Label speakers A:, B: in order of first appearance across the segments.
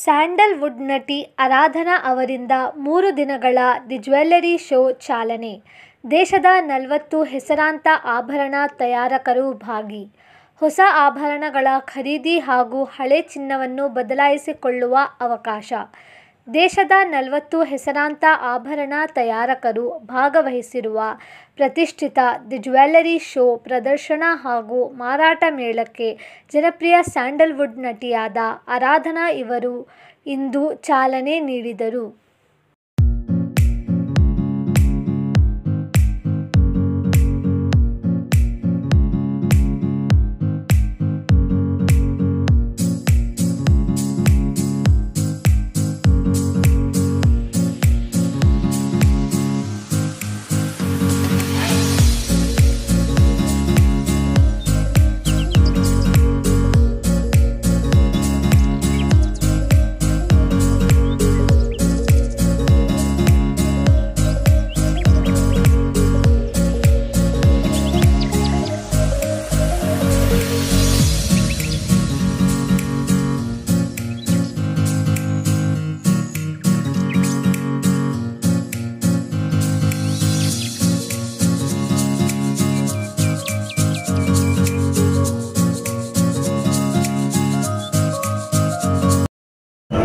A: Sandalwood ನಟಿ ಆರಾಧನಾ ಅವರಿಂದ 3 ದಿನಗಳ ದಿ ಜ್ಯುವೆಲ್ಲರಿ ಶೋ ಚಾಲನೆ. ದೇಶದ 40 ಹೆಸರಾಂತ ಆಭರಣ ತಯಾರಕರು ಭಾಗಿ. ಹೊಸ ಆಭರಣಗಳ ಖರೀದಿ ಹಾಗೂ ಹಳೆ ಚಿನ್ನವನ್ನು ಬದಲಾಯಿಸಿಕೊಳ್ಳುವ ಅವಕಾಶ. ದೇಶದ 40 ಹೆಸರಾಂತ ಆಭರಣ ತಯಾರಕರು ಭಾಗವಹಿಸಿರುವ ಪ್ರತಿಷ್ಠಿತ ದಿ ಜ್ಯುವೆಲ್ಲರಿ ಶೋ ಪ್ರದರ್ಶನ ಹಾಗೂ ಮಾರಾಟ ಮೇಳಕ್ಕೆ ಜನಪ್ರಿಯ ಸ್ಯಾಂಡಲ್ವುಡ್ ನಟಿಯಾದ ಆರಾಧನಾ ಇವರು ಇಂದು ಚಾಲನೆ ನೀಡಿದರು.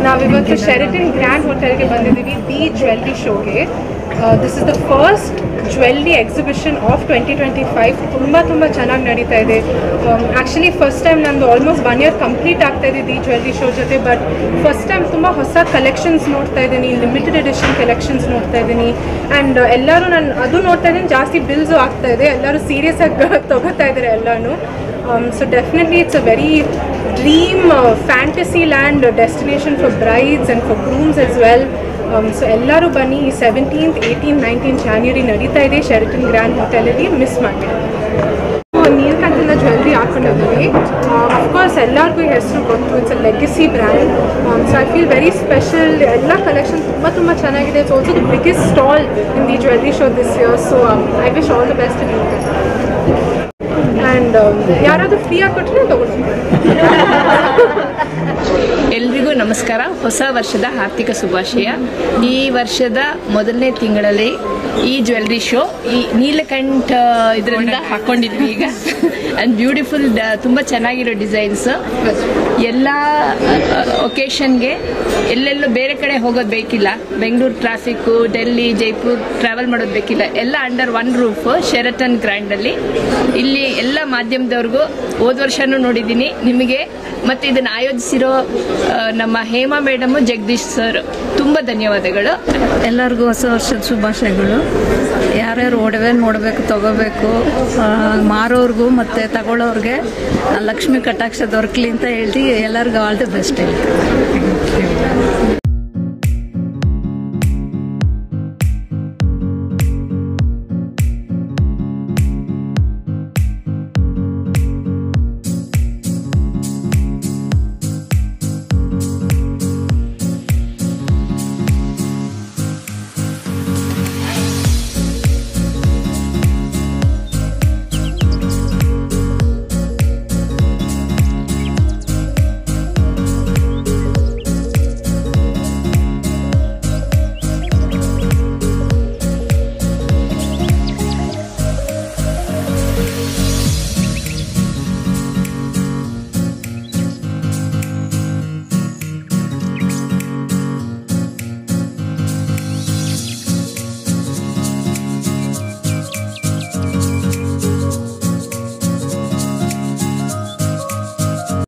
B: ನಾವಿವತ್ತು ಶೆರಟನ್ ಗ್ರ್ಯಾಂಡ್ ಹೋಟೆಲ್ಗೆ ಬಂದಿದ್ದೀವಿ ದಿ ಜ್ಯುವೆಲ್ಲರಿ ಶೋಗೆ. This is the first jewellery exhibition of 2025. ತುಂಬ ಚೆನ್ನಾಗಿ ನಡೀತಾ ಇದೆ. ಆ್ಯಕ್ಚುಲಿ ಫಸ್ಟ್ ಟೈಮ್ ನಂದು ಆಲ್ಮೋಸ್ಟ್ 1 year ಕಂಪ್ಲೀಟ್ ಆಗ್ತಾ ಇದೆ ದಿ ಜ್ಯುವೆಲ್ಲರಿ ಶೋ ಜೊತೆ. ಬಟ್ ಫಸ್ಟ್ ಟೈಮ್ ತುಂಬ ಹೊಸ ಕಲೆಕ್ಷನ್ಸ್ ನೋಡ್ತಾ ಇದ್ದೀನಿ, ಲಿಮಿಟೆಡ್ ಎಡಿಷನ್ ಕಲೆಕ್ಷನ್ಸ್ ನೋಡ್ತಾ ಇದ್ದೀನಿ. ಆ್ಯಂಡ್ ಎಲ್ಲರೂ ನಾನು ಅದು ನೋಡ್ತಾ ಇದ್ದೀನಿ, ಜಾಸ್ತಿ ಬಿಲ್ಸು ಆಗ್ತಾ ಇದೆ, ಎಲ್ಲರೂ ಸೀರಿಯಸ್ ಆಗಿ ತೊಗೋತಾ ಇದ್ದಾರೆ ಎಲ್ಲನೂ. So definitely it's a very dream fantasy land destination for brides and for grooms as well. So ಎಲ್ಲರೂ ಬನ್ನಿ. 17th, 18th, 19th January ನಡೀತಾ ಇದೆ ಶೆರಟನ್ ಗ್ರ್ಯಾಂಡ್ ಹೋಟೆಲಲ್ಲಿ, ಮಿಸ್ ಮಾಡಿ. ನೀಲಕಂಠನ ಜ್ಯುವೆಲ್ಲರಿ ಹಾಕೊಂಡಿದ್ದೀವಿ. ಅಫ್ಕೋರ್ಸ್ ಎಲ್ಲರಿಗೂ ಹೆಸರು ಗೊತ್ತು, it's a legacy brand. So I feel very special. ಎಲ್ಲ ಕಲೆಕ್ಷನ್ ತುಂಬ ಚೆನ್ನಾಗಿದೆ. It's also the biggest stall in the jewellery show this year. So I wish all the best in Neelakantha. And ಯಾರಾದರೂ ಫ್ರೀಯಾಗಿ ಕೊಟ್ಟರೆ ತಗೊಳ್ತೀನಿ.
C: ಎಲ್ರಿಗೂ ನಮಸ್ಕಾರ. ಹೊಸ ವರ್ಷದ ಆರ್ಥಿಕ ಶುಭಾಶಯ. ಈ ವರ್ಷದ ಮೊದಲನೇ ತಿಂಗಳಲ್ಲಿ ಈ ಜ್ಯುವೆಲ್ಲರಿ ಶೋ ಈ ನೀಲಕಂಠ ಇದರಿಂದ ಹಾಕೊಂಡಿದ್ವಿ ಈಗ. ಆ್ಯಂಡ್ ಬ್ಯೂಟಿಫುಲ್, ತುಂಬ ಚೆನ್ನಾಗಿರೋ ಡಿಸೈನ್ಸ್. ಎಲ್ಲ ಒಕೇಶನ್ಗೆ ಎಲ್ಲೆಲ್ಲೂ ಬೇರೆ ಕಡೆ ಹೋಗೋದು ಬೇಕಿಲ್ಲ, ಬೆಂಗಳೂರು ಟ್ರಾಫಿಕ್ಕು, ಡೆಲ್ಲಿ, ಜೈಪುರ್ ಟ್ರಾವೆಲ್ ಮಾಡೋದು ಬೇಕಿಲ್ಲ. ಎಲ್ಲ ಅಂಡರ್ ಒನ್ ರೂಫ್ ಶೆರಟನ್ ಗ್ರ್ಯಾಂಡಲ್ಲಿ. ಇಲ್ಲಿ ಎಲ್ಲ ಮಾಧ್ಯಮದವ್ರಿಗೂ ಹೋದ ವರ್ಷನೂ ನೋಡಿದ್ದೀನಿ ನಿಮಗೆ. ಮತ್ತು ಇದನ್ನು ಆಯೋಜಿಸಿರೋ ನಮ್ಮ ಹೇಮಾ ಮೇಡಮು, ಜಗದೀಶ್ ಸರ್, ತುಂಬ ಧನ್ಯವಾದಗಳು.
D: ಎಲ್ಲರಿಗೂ ಹೊಸ ವರ್ಷದ ಶುಭಾಶಯಗಳು. ಯಾರ್ಯಾರು ಒಡವೆ ನೋಡಬೇಕು, ತಗೋಬೇಕು, ಮಾರೋರ್ಗೂ ಮತ್ತು ತಗೊಳ್ಳೋರ್ಗೆ ಲಕ್ಷ್ಮೀ ಕಟಾಕ್ಷ ದೊರಕಲಿ ಅಂತ ಹೇಳಿ ಎಲ್ಲರಿಗೂ ಆಲ್ ದಿ ಬೆಸ್ಟ್ ಹೇಳಿ.